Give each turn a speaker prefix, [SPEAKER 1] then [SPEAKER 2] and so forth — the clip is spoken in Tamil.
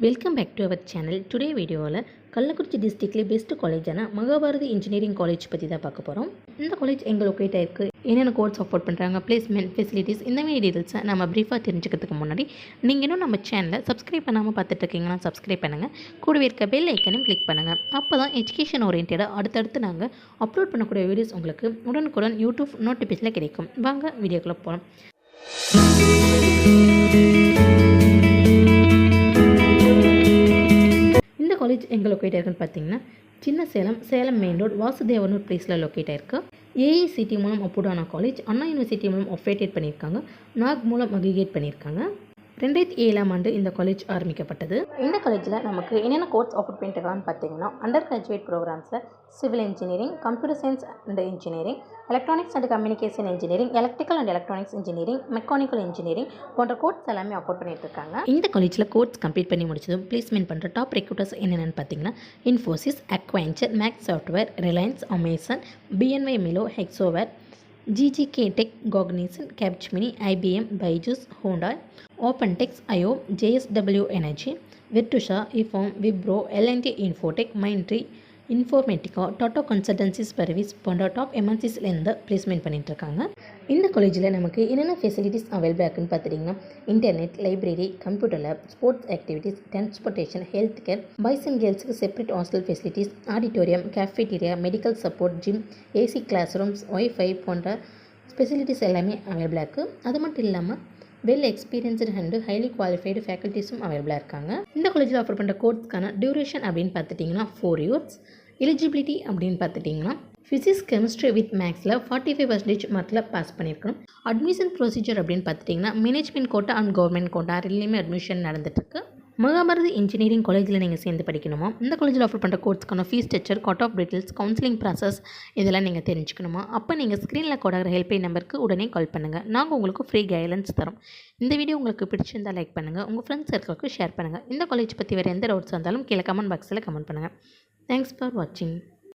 [SPEAKER 1] Welcome back to our channel. Today வீடியோவில் கள்ளக்குறிச்சி டிஸ்ட்ரிக்ட்லேயே பெஸ்ட் காலேஜான மகாபாரதி இன்ஜினியரிங் காலேஜ் பற்றி தான் பார்க்க போகிறோம். இந்த காலேஜ் எங்கே லொக்கேட் ஆயிருக்கு, என்னென்ன கோர்ஸ் சப்போர்ட் பண்ணுறாங்க, பிளேஸ்மெண்ட் ஃபெசிலிட்டிஸ், இந்த மாதிரி டீட்டெயில்ஸை நம்ம ப்ரீஃபாக தெரிஞ்சுக்கிறதுக்கு முன்னாடி நீங்கள் இன்னும் நம்ம சேனலை சப்ஸ்கிரைப் பண்ணாமல் பார்த்துட்டு இருக்கீங்கன்னா சப்ஸ்கிரைப் பண்ணுங்கள். கூடவே இருக்க பெல் ஐக்கனையும் கிளிக் பண்ணுங்கள். அப்போ தான் எஜுகேஷன் ஓரியன்டாக அடுத்தடுத்து நாங்கள் அப்லோட் பண்ணக்கூடிய வீடியோஸ் உங்களுக்கு உடனுக்குடன் யூடியூப் நோட்டிஃபிகேஷனில் கிடைக்கும். வாங்க வீடியோக்குள்ளே போகலாம். காலேஜ் எங்கே லொக்கேட் ஆயிருக்குன்னு பார்த்தீங்கன்னா சின்ன சேலம் மெயின் ரோட் வாசுதேவனூர் பிளேஸில் லொக்கேட் ஆயிருக்கு. ஏஐசிடி மூலம் அப்ரூவ் ஆன காலேஜ். அண்ணா யூனிவர்சிட்டி மூலம் அப்ரேட்டேட் பண்ணியிருக்காங்க. நாக் மூலம் அக்ரிகேட் பண்ணியிருக்காங்க. 2007ஆம் ஆண்டு இந்த காலேஜ் ஆரம்பிக்கப்பட்டது. இந்த காலேஜில் நமக்கு என்னென்ன கோர்ஸ் ஆஃபர் பண்ணிட்டுருக்கான்னு பார்த்தீங்கன்னா அண்டர் கிராஜுவேட் ப்ரோக்ராம்ஸில் civil engineering, computer science and engineering, electronics and communication engineering, electrical and electronics engineering, mechanical engineering போன்ற கோர்ஸ் எல்லாமே ஆஃபர் பண்ணிட்டு இருக்காங்க. இந்த காலேஜில் கோர்ஸ் கம்ப்ளீட் பண்ணி முடிச்சதும் பிளேஸ்மெண்ட் பண்ணுற டாப் ரெக்ரூட்டர்ஸ் என்னென்னு பார்த்தீங்கன்னா Infosys, Accenture, Max software, Reliance, Amazon, BNY Mellon, Hexaware, GGK Tech, Cognizant, Capgemini, IBM, Byju's, Honda, OpenTex, IO, JSW Energy, Virtusha, Ifom, Wipro, L&T Infotech, Mindtree, Informatica, Tata consultancy service போன்ற டாப் எம்என்சிஸ்லேருந்து பிளேஸ்மெண்ட் பண்ணிட்டுருக்காங்க. இந்த காலேஜில் நமக்கு என்னென்ன ஃபெசிலிட்டிஸ் அவைலபிளாக இருக்குன்னு பார்த்துட்டிங்கன்னா internet, library, computer lab, sports activities, transportation, health care, boys and கேர்ள்ஸுக்கு separate hostel facilities, auditorium, cafeteria, medical support, gym, AC class rooms, wifi போன்ற ஃபெசிலிட்டிஸ் எல்லாமே அவைலபிளாக இருக்குது. அது மட்டும் இல்லாமல் well experienced and highly qualified ஃபேக்கல்ட்டிஸும் அவைலபிளாக இருக்காங்க. இந்த காலேஜில் ஆஃபர் பண்ணுற கோர்ஸ்க்கான டியூரேஷன் அப்படின்னு பார்த்துட்டிங்கன்னா 4 years. எலிஜிபிலிட்டி அப்படின்னு பார்த்துட்டிங்கன்னா ஃபிசிக்ஸ், கெமிஸ்ட்ரி வித் மேக்ஸில் 45% மார்க்கில் பாஸ் பண்ணியிருக்கணும். அட்மிஷன் ப்ரொசீஜர் அப்படின்னு பார்த்துட்டிங்கன்னா management quota and government quota ரெண்டுலேயுமே அட்மிஷன் நடந்துட்டுருக்கு. மகாபாரதி இன்ஜினியரிங் காலேஜில் நீங்கள் சேர்ந்து படிக்கணுமா, இந்த காலேஜில் ஆஃபர் பண்ணுற கோர்ஸ்க்கான fees structure, cut off details, counselling process இதெல்லாம் நீங்கள் தெரிஞ்சுக்கணுமா, அப்போ நீங்கள் ஸ்க்ரீனில் கோடாகிற ஹெல்ப்லைன் நம்பருக்கு உடனே கால் பண்ணுங்கள். நாங்கள் உங்களுக்கு ஃப்ரீ கைடன்ஸ் தரோம். இந்த வீடியோ உங்களுக்கு பிடிச்சிருந்தால் லைக் பண்ணுங்கள், உங்கள் ஃப்ரெண்ட்ஸ் சர்க்கிளுக்கு ஷேர் பண்ணுங்கள். இந்த காலேஜ் பற்றி வேறு எந்த டவுட்ஸ் வந்தாலும் கீழே கமெண்ட் பாக்ஸில் கமெண்ட் பண்ணுங்கள். தேங்க்ஸ் ஃபார் வாட்சிங்.